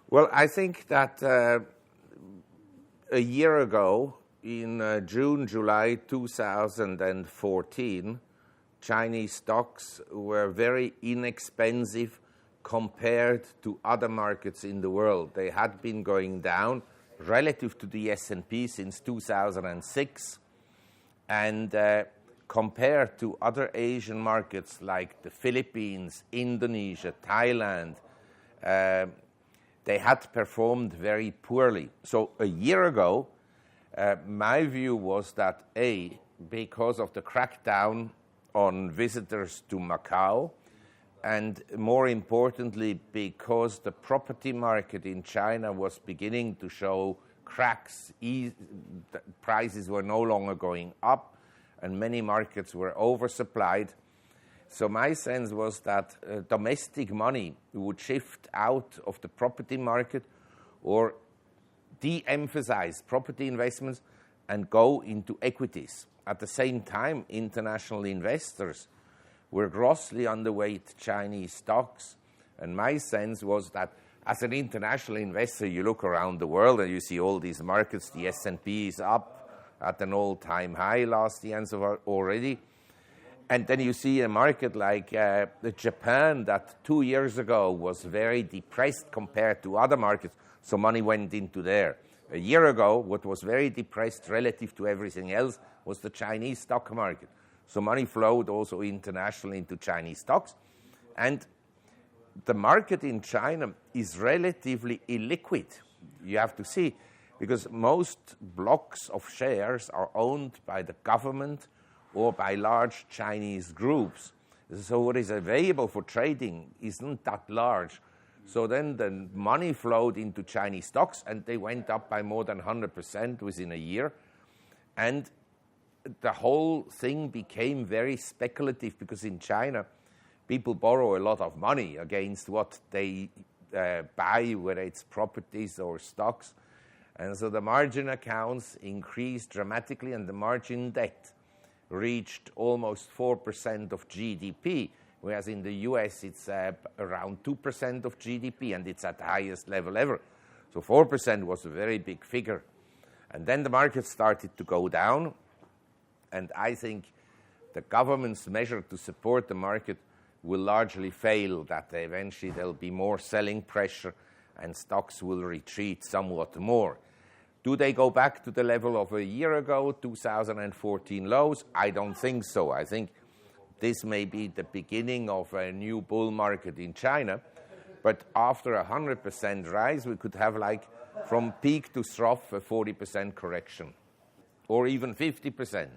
Well, I think that a year ago, in June, July 2014, Chinese stocks were very inexpensive compared to other markets in the world. They had been going down relative to the S&P since 2006, and compared to other Asian markets like the Philippines, Indonesia, Thailand, they had performed very poorly. So a year ago, my view was that because of the crackdown on visitors to Macau, and more importantly, because the property market in China was beginning to show cracks, prices were no longer going up, and many markets were oversupplied. So my sense was that domestic money would shift out of the property market or de-emphasize property investments and go into equities. At the same time, international investors were grossly underweight Chinese stocks, and my sense was that as an international investor, you look around the world and you see all these markets. The S&P is up at an all-time high last year and so far already. And then you see a market like Japan that 2 years ago was very depressed compared to other markets, so money went into there. A year ago, what was very depressed relative to everything else was the Chinese stock market. So money flowed also internationally into Chinese stocks. And the market in China is relatively illiquid, you have to see, because most blocks of shares are owned by the government or by large Chinese groups. So what is available for trading isn't that large. So then the money flowed into Chinese stocks, and they went up by more than 100% within a year. And the whole thing became very speculative, because in China, people borrow a lot of money against what they buy, whether it's properties or stocks. And so the margin accounts increased dramatically, and the margin debt reached almost 4% of GDP, whereas in the US it's around 2% of GDP, and it's at the highest level ever. So 4% was a very big figure. And then the market started to go down, and I think the government's measure to support the market will largely fail, that eventually there'll be more selling pressure and stocks will retreat somewhat more. Do they go back to the level of a year ago, 2014 lows? I don't think so. I think this may be the beginning of a new bull market in China. But after a 100% rise, we could have, like, from peak to trough, a 40% correction, or even 50%.